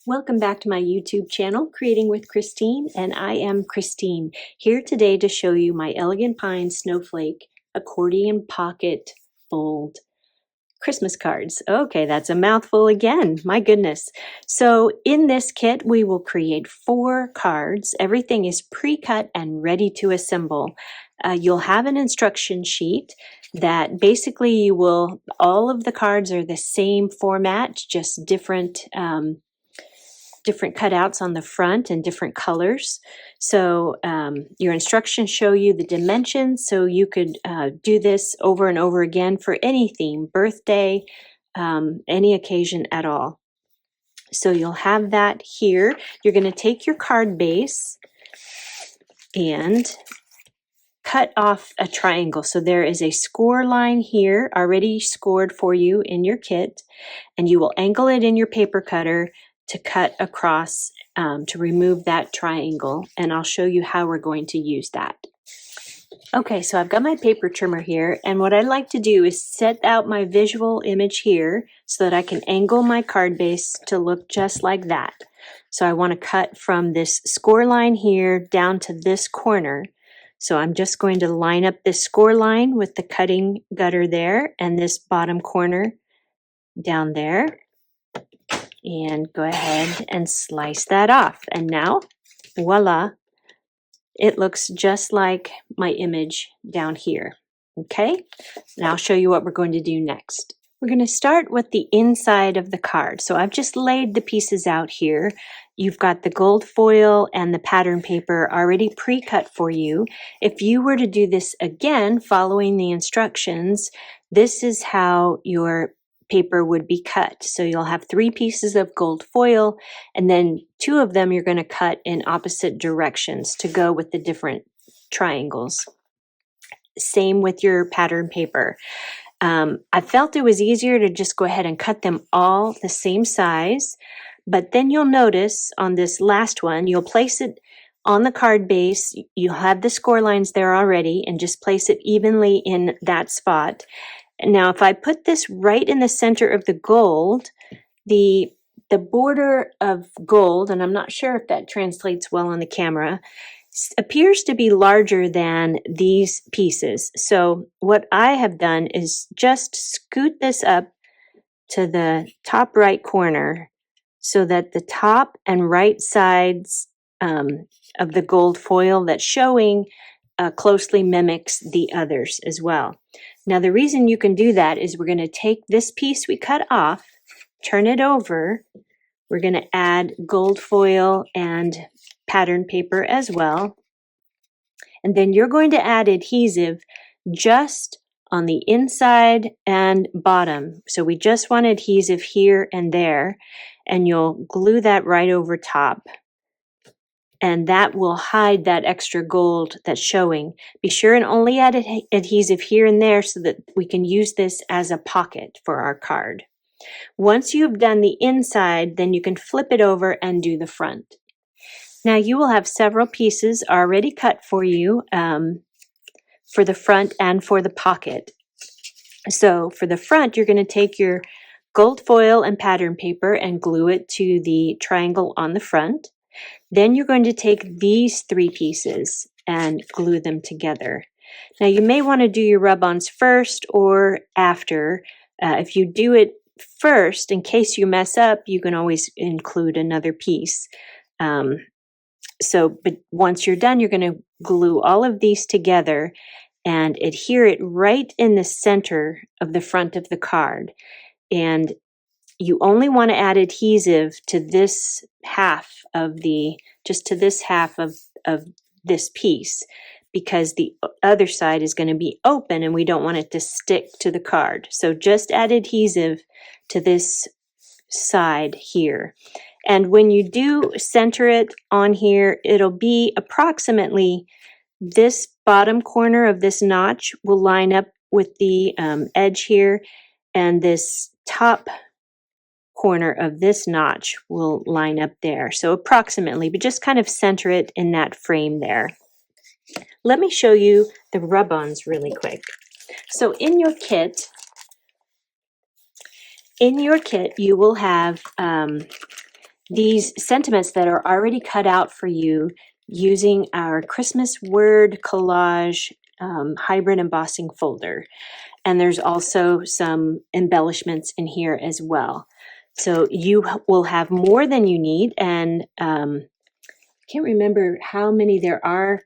Welcome back to my YouTube channel, Creating with Christine, and I am Christine, here today to show you my Elegant Pine Snowflake Accordion Pocket Fold Christmas cards. Okay, that's a mouthful again, my goodness. So in this kit, we will create 4 cards. Everything is pre-cut and ready to assemble. You'll have an instruction sheet that basically all of the cards are the same format, just different cutouts on the front and different colors. So your instructions show you the dimensions, so you could do this over and over again for any theme, birthday, any occasion at all. So you'll have that here. You're going to take your card base and cut off a triangle. So there is a score line here already scored for you in your kit, and you will angle it in your paper cutter to cut across to remove that triangle, and I'll show you how we're going to use that. Okay, so I've got my paper trimmer here, and what I like to do is set out my visual image here so that I can angle my card base to look just like that. So I want to cut from this score line here down to this corner. So I'm just going to line up this score line with the cutting gutter there and this bottom corner down there. And go ahead and slice that off. And now, voila, it looks just like my image down here. Okay, now I'll show you what we're going to do next. We're going to start with the inside of the card. So I've just laid the pieces out here. You've got the gold foil and the pattern paper already pre-cut for you. If you were to do this again, following the instructions, this is how your paper would be cut. So you'll have 3 pieces of gold foil, and then 2 of them you're going to cut in opposite directions to go with the different triangles. Same with your pattern paper. I felt it was easier to just go ahead and cut them all the same size, but then you'll notice on this last one, you'll place it on the card base. You'll have the score lines there already, and just place it evenly in that spot. Now, if I put this right in the center of the gold, the border of gold, and I'm not sure if that translates well on the camera, appears to be larger than these pieces. So what I have done is just scoot this up to the top right corner so that the top and right sides of the gold foil that's showing closely mimics the others as well. Now, the reason you can do that is we're going to take this piece we cut off, turn it over. We're going to add gold foil and pattern paper as well. And then you're going to add adhesive just on the inside and bottom. So we just want adhesive here and there, and you'll glue that right over top. And that will hide that extra gold that's showing. Be sure and only add adhesive here and there so that we can use this as a pocket for our card. Once you've done the inside, then you can flip it over and do the front. Now you will have several pieces already cut for you for the front and for the pocket. So for the front, you're going to take your gold foil and pattern paper and glue it to the triangle on the front. Then you're going to take these 3 pieces and glue them together. Now you may want to do your rub-ons first or after. If you do it first, in case you mess up, you can always include another piece. But once you're done, you're going to glue all of these together and adhere it right in the center of the front of the card. And you only want to add adhesive to this half of this piece, because the other side is going to be open and we don't want it to stick to the card. So just add adhesive to this side here. And when you do center it on here, it'll be approximately this bottom corner of this notch will line up with the edge here, and this top corner of this notch will line up there. So approximately, but just kind of center it in that frame there. Let me show you the rub-ons really quick. So in your kit, you will have these sentiments that are already cut out for you using our Christmas word collage hybrid embossing folder. And there's also some embellishments in here as well. So you will have more than you need, and can't remember how many there are,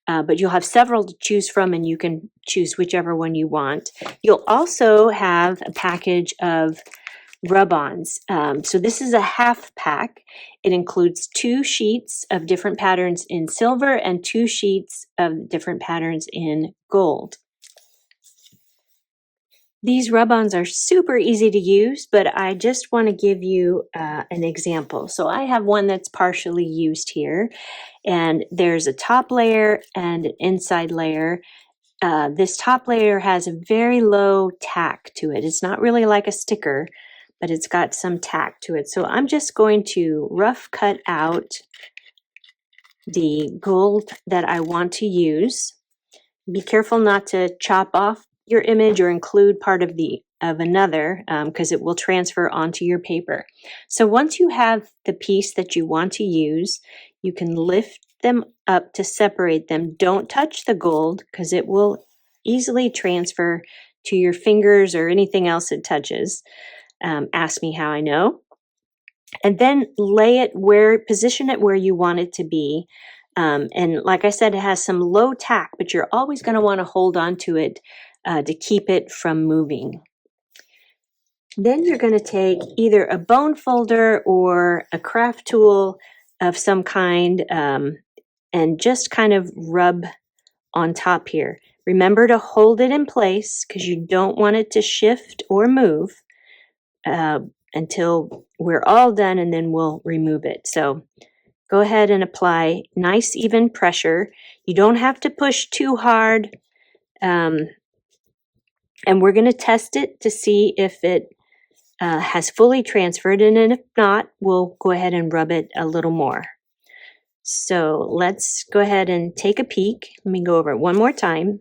but you'll have several to choose from, and you can choose whichever one you want. You'll also have a package of rub-ons. So this is a half pack. It includes 2 sheets of different patterns in silver and 2 sheets of different patterns in gold. These rub-ons are super easy to use, but I just want to give you an example. So I have one that's partially used here, and there's a top layer and an inside layer. This top layer has a very low tack to it. It's not really like a sticker, but it's got some tack to it. So I'm just going to rough cut out the gold that I want to use. Be careful not to chop off your image or include part of another, because it will transfer onto your paper. So once you have the piece that you want to use, you can lift them up to separate them. Don't touch the gold because it will easily transfer to your fingers or anything else it touches. Ask me how I know. And then position it where you want it to be. And like I said, it has some low tack, but you're always going to want to hold on to it to keep it from moving. Then you're going to take either a bone folder or a craft tool of some kind and just kind of rub on top here. Remember to hold it in place because you don't want it to shift or move until we're all done, and then we'll remove it. So go ahead and apply nice even pressure. You don't have to push too hard. And we're going to test it to see if it has fully transferred. And if not, we'll go ahead and rub it a little more. So let's go ahead and take a peek. Let me go over it one more time.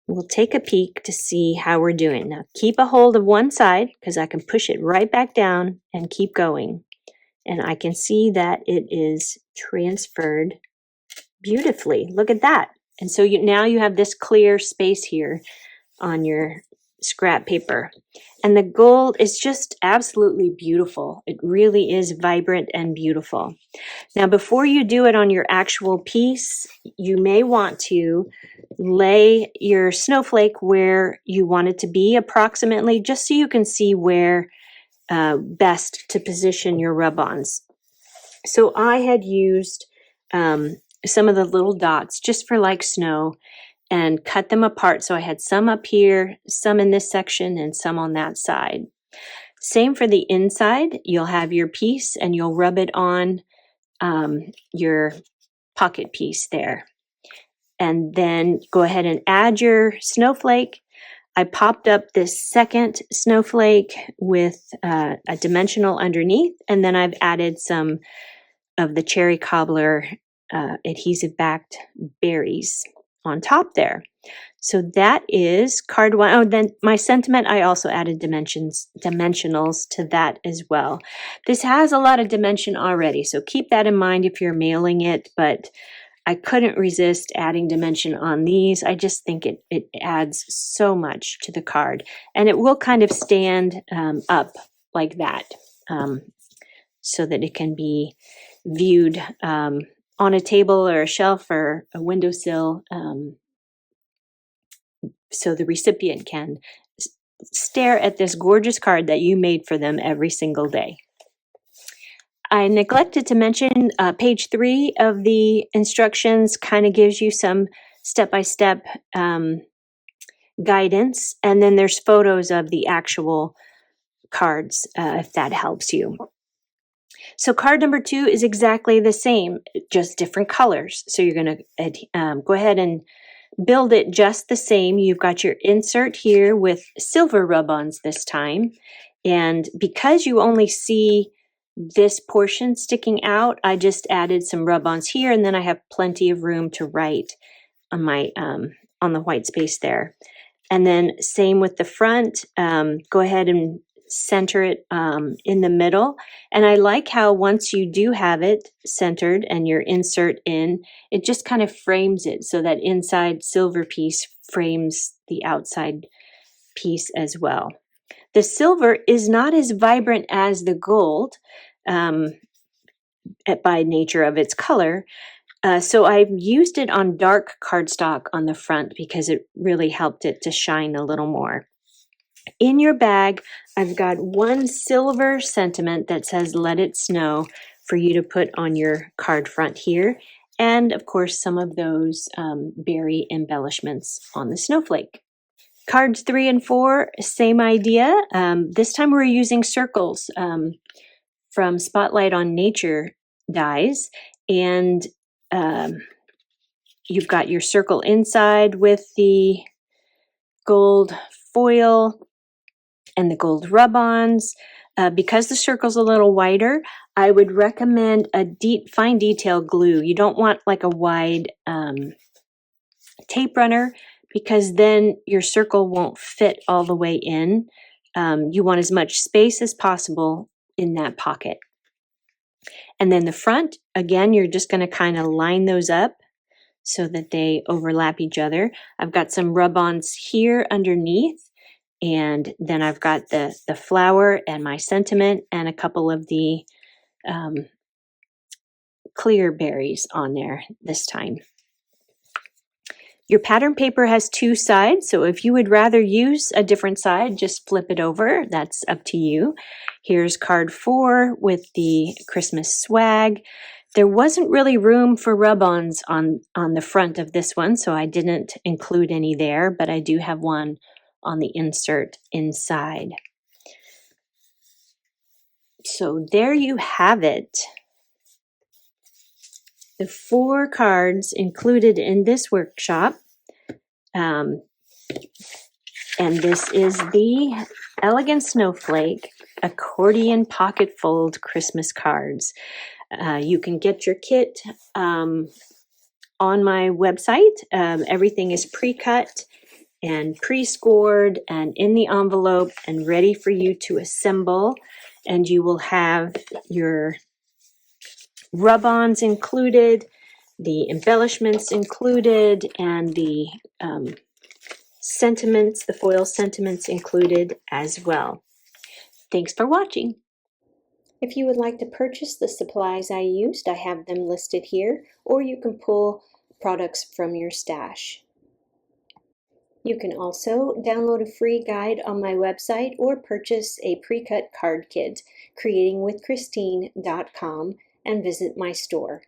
We'll take a peek to see how we're doing. Now keep a hold of one side because I can push it right back down and keep going. And I can see that it is transferred beautifully. Look at that. And so now you have this clear space here on your scrap paper. And the gold is just absolutely beautiful. It really is vibrant and beautiful. Now, before you do it on your actual piece, you may want to lay your snowflake where you want it to be approximately, just so you can see where best to position your rub-ons. So I had used some of the little dots just for like snow and cut them apart. So I had some up here, some in this section, and some on that side. Same for the inside. You'll have your piece and you'll rub it on your pocket piece there. And then go ahead and add your snowflake. I popped up this second snowflake with a dimensional underneath, and then I've added some of the cherry cobbler adhesive backed berries on top there. So that is card 1. Oh, then my sentiment, I also added dimensionals to that as well. This has a lot of dimension already, so keep that in mind if you're mailing it, but I couldn't resist adding dimension on these. I just think it adds so much to the card, and it will kind of stand up like that so that it can be viewed on a table or a shelf or a windowsill, so the recipient can stare at this gorgeous card that you made for them every single day. I neglected to mention page 3 of the instructions kind of gives you some step-by-step guidance, and then there's photos of the actual cards if that helps you. So card number 2 is exactly the same, just different colors. So you're going to go ahead and build it just the same. You've got your insert here with silver rub-ons this time. And because you only see this portion sticking out, I just added some rub-ons here, and then I have plenty of room to write on my on the white space there. And then same with the front. Go ahead and center it in the middle. And I like how once you do have it centered and your insert in, it just kind of frames it so that inside silver piece frames the outside piece as well. The silver is not as vibrant as the gold by nature of its color. So I've used it on dark cardstock on the front because it really helped it to shine a little more. In your bag, I've got one silver sentiment that says "Let It Snow" for you to put on your card front here. And of course, some of those berry embellishments on the snowflake. Cards 3 and 4, same idea. This time we're using circles from Spotlight on Nature dies. And you've got your circle inside with the gold foil and the gold rub-ons. Because the circle's a little wider, I would recommend a deep, fine detail glue. You don't want like a wide tape runner because then your circle won't fit all the way in. You want as much space as possible in that pocket. And then the front, again, you're just going to kind of line those up so that they overlap each other. I've got some rub-ons here underneath, and then I've got the flower and my sentiment and a couple of the clear berries on there this time. Your pattern paper has two sides, so if you would rather use a different side, just flip it over. That's up to you. Here's card 4 with the Christmas swag. There wasn't really room for rub-ons on the front of this one, so I didn't include any there, but I do have one on the insert inside. So there you have it. The 4 cards included in this workshop. And this is the Elegant Snowflake Accordion Pocket Fold Christmas cards. You can get your kit on my website. Everything is pre-cut and pre-scored and in the envelope and ready for you to assemble. And you will have your rub-ons included, the embellishments included, and the sentiments, the foil sentiments included as well. Thanks for watching. If you would like to purchase the supplies I used, I have them listed here, or you can pull products from your stash. You can also download a free guide on my website or purchase a pre-cut card kit, creatingwithchristine.com, and visit my store.